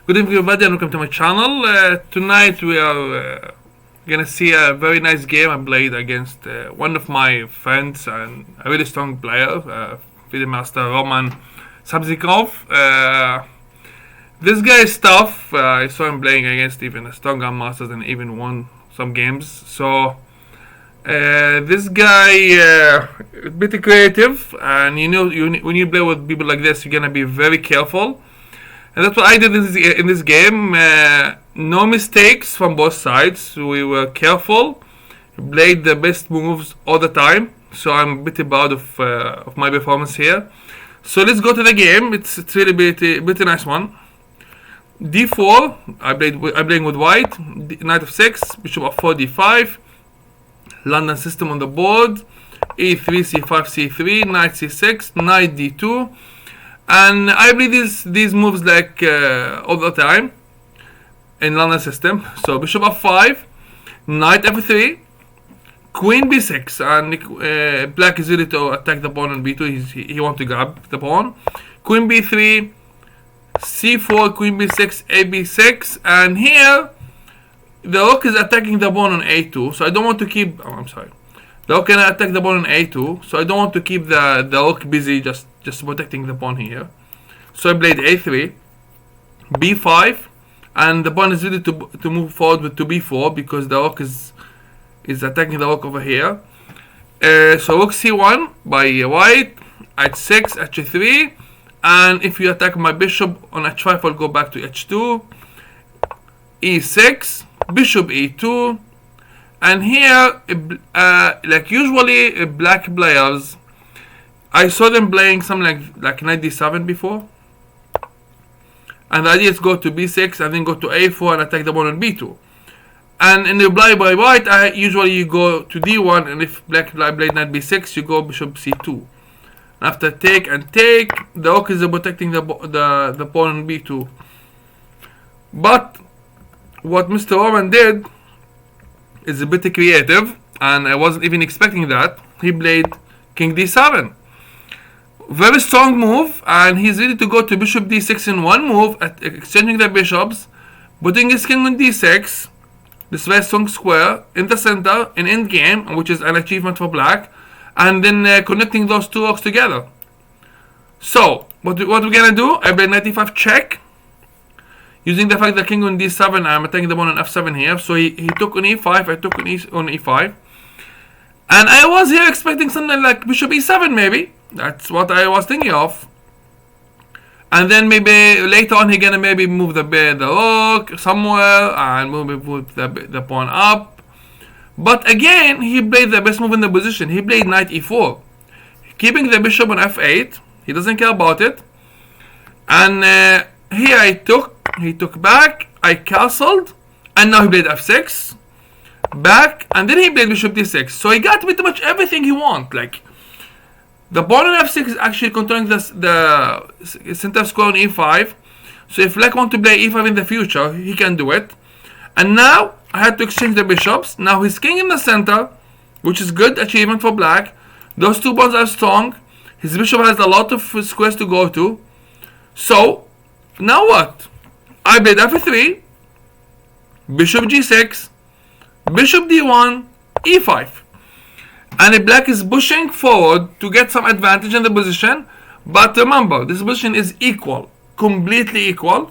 Good evening, everybody, and welcome to my channel. Tonight we are gonna see a very nice game I played against one of my friends and a really strong player, FIDE Master Roman Sabzikov. This guy is tough. I saw him playing against even a stronger masters and even won some games. So this guy is pretty creative, and when you play with people like this, you're gonna be very careful. And that's what I did in this game. No mistakes from both sides. We were careful, played the best moves all the time. So I'm pretty proud of my performance here. So let's go to the game. It's really pretty nice one. D4. I'm playing with white. Knight of 6, bishop of 4, D5. London system on the board. E3, C5, C3, Knight C6, Knight D2. And I play these moves like all the time in London system. So bishop f5, knight f3, queen b6, and black is ready to attack the pawn on b2. He wants to grab the pawn. Queen b3, c4, queen b6, a b6, and here the rook is attacking the pawn on a2. So I don't want to keep. Oh, I'm sorry. The rook can attack the pawn on a2. So I don't want to keep the rook busy just protecting the pawn here. So I played a3, b5, and the pawn is ready to move forward to b4 because the rook is attacking the rook over here. So rook c1 by white, h6, h3, and if you attack my bishop on h5, I'll go back to h2, e6, bishop e2, and here, like usually black players, I saw them playing something like knight d7 before. And the idea is go to b6 and then go to a4 and attack the pawn on b2. And in the reply by white, usually you go to d1, and if black played knight b6, you go bishop c2. After take and take, the rook is protecting the pawn on b2. But what Mr. Roman did is a bit creative, and I wasn't even expecting that. He played king d7. Very strong move, and he's ready to go to bishop d6 in one move, exchanging the bishops, putting his king on d6, this very strong square in the center in endgame, which is an achievement for black, and then connecting those two rocks together. So what we're gonna do? I played knight e5 check, using the fact that king on d7, I'm attacking the pawn on f7 here. So he took on e5, I took on e5, and I was here expecting something like bishop e7 maybe. That's what I was thinking of. And then maybe later on he gonna maybe move the rook somewhere and move the pawn up. But again, he played the best move in the position. He played knight e4, keeping the bishop on f8. He doesn't care about it. And here he took back, I castled, and now he played f6, back, and then he played bishop d6. So he got pretty much everything he wants. Like, the pawn on f6 is actually controlling the center square on e5. So if black wants to play e5 in the future, he can do it. And now I had to exchange the bishops. Now he's king in the center, which is good achievement for black. Those two pawns are strong. His bishop has a lot of squares to go to. So now what? I played f3, bishop g6, bishop d1, e5. And black is pushing forward to get some advantage in the position. But remember, this position is equal, completely equal.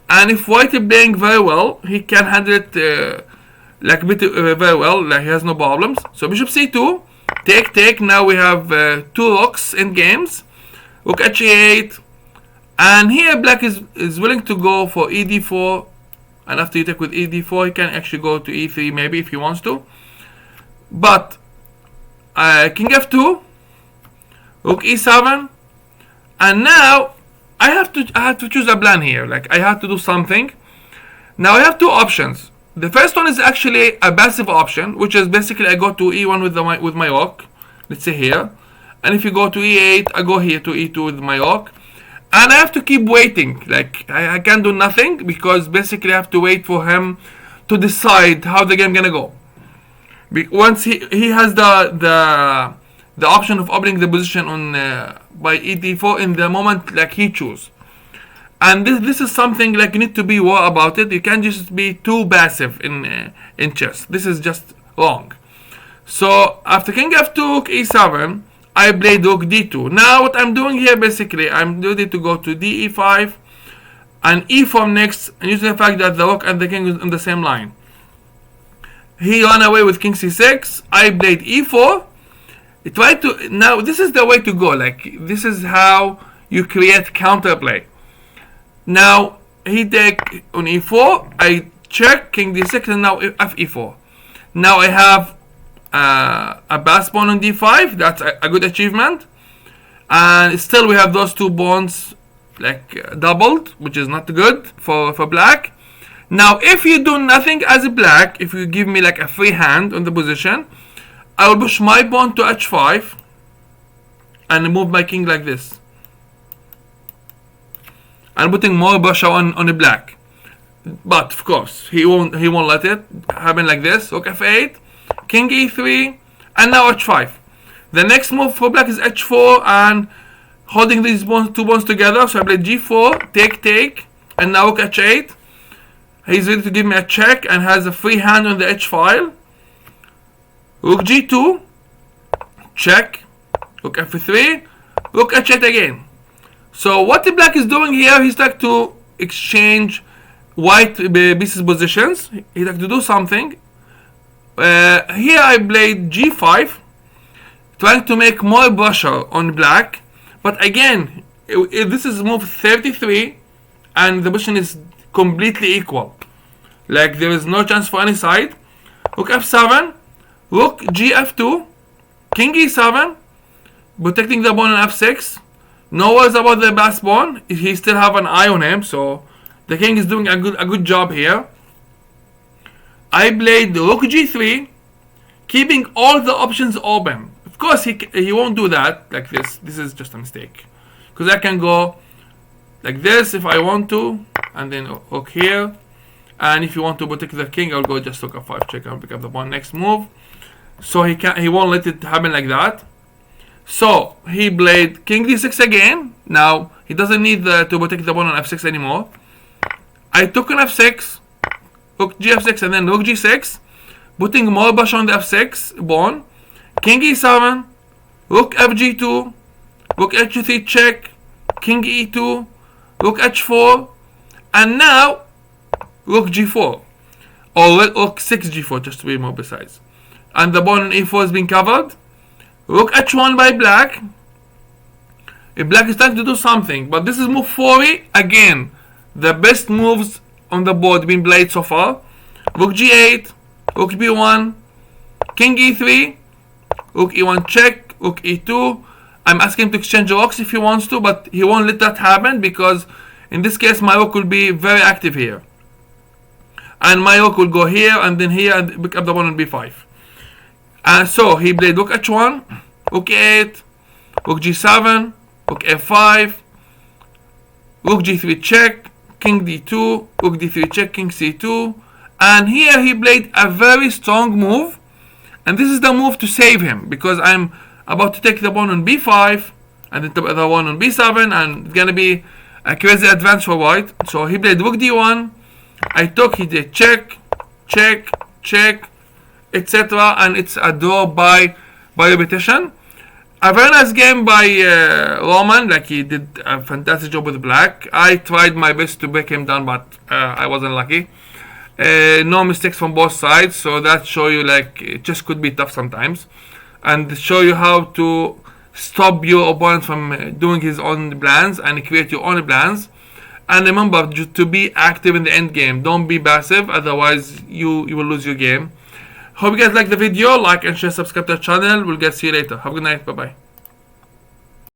And if white is playing very well, he can handle it very well. Like, he has no problems. So bishop c2, take. Now we have two rooks in games. Rook h8. And here black is willing to go for ed4. And after you take with ed4, he can actually go to e3 maybe if he wants to. But king f2, rook e7, and now I have to choose a plan here. Like, I have to do something. Now I have two options. The first one is actually a passive option, which is basically I go to e1 with my rook. Let's say here, and if you go to e8, I go here to e2 with my rook, and I have to keep waiting. Like, I can't do nothing because basically I have to wait for him to decide how the game gonna go. Once he has the option of opening the position on by ed4 in the moment like he choose. And this is something like you need to be aware about it. You can't just be too passive in chess. This is just wrong. So after king f2, rook e7, I played rook d2. Now what I'm doing here, basically, I'm ready to go to de5 and e4 next, and using the fact that the rook and the king is on the same line. He ran away with king c6. I played e4. Now this is the way to go. Like, this is how you create counterplay. Now he take on e4. I check king d6, and now f e4. Now I have a pass pawn on d5. That's a good achievement. And still we have those two pawns like doubled, which is not good for black. Now if you do nothing as a black, if you give me like a free hand on the position, I will push my pawn to h5 and move my king like this. I'm putting more pressure on the black. But of course he won't let it happen like this. Rook f8, king e3, and now h5. The next move for black is h4 and holding these two pawns together. So I play g4, take, and now rook h8. He's ready to give me a check and has a free hand on the h file. Rook g2, check, rook f3, rook h8 again. So what the black is doing here, he's like to exchange white pieces positions. He's like to do something. Here I played g5, trying to make more pressure on black. But again, this is move 33, and the position is completely equal. Like, there is no chance for any side. Rook f7, rook gf2, king e7, protecting the pawn on f6. No worries about the pass pawn. He still have an eye on him, so the king is doing a good job here. I played rook g3, keeping all the options open. Of course, he won't do that like this. This is just a mistake, because I can go like this if I want to, and then rook here. And if you want to protect the king, I'll go just rook f5 check and pick up the pawn next move. So he won't let it happen like that. So he played king d6 again. Now he doesn't need to protect the pawn on f6 anymore. I took on f6, rook gf6, and then rook g6, putting more pressure on the f6 pawn. King e7, rook fg2, rook h3 check, king e2, rook h4, and now rook g4, or rook 6 g4 just to be more precise. And the pawn on e4 is being covered. Rook h1 by black. If black is trying to do something, but this is move 40. Again, the best moves on the board being played so far. Rook g8, rook b1, king e3, rook e1 check, rook e2. I'm asking him to exchange rocks if he wants to, but he won't let that happen, because in this case my rook will be very active here. And my rook will go here and then here and pick up the pawn on b5. And so he played rook h1, rook e8, rook g7, rook f5, rook g3 check, king d2, rook d3 check, king c2. And here he played a very strong move. And this is the move to save him, because I'm about to take the pawn on b5 and then the pawn on b7, and it's gonna be a crazy advance for white. So he played rook d1. I took, he did check, check, check, etc. And it's a draw by repetition. A very nice game by Roman. Like, he did a fantastic job with black. I tried my best to break him down, but I wasn't lucky. No mistakes from both sides, so that show you like it just could be tough sometimes, and show you how to stop your opponent from doing his own plans and create your own plans. And remember to be active in the end game. Don't be passive, otherwise you will lose your game. Hope you guys like the video. Like and share, subscribe to the channel. We'll see you later. Have a good night. Bye bye.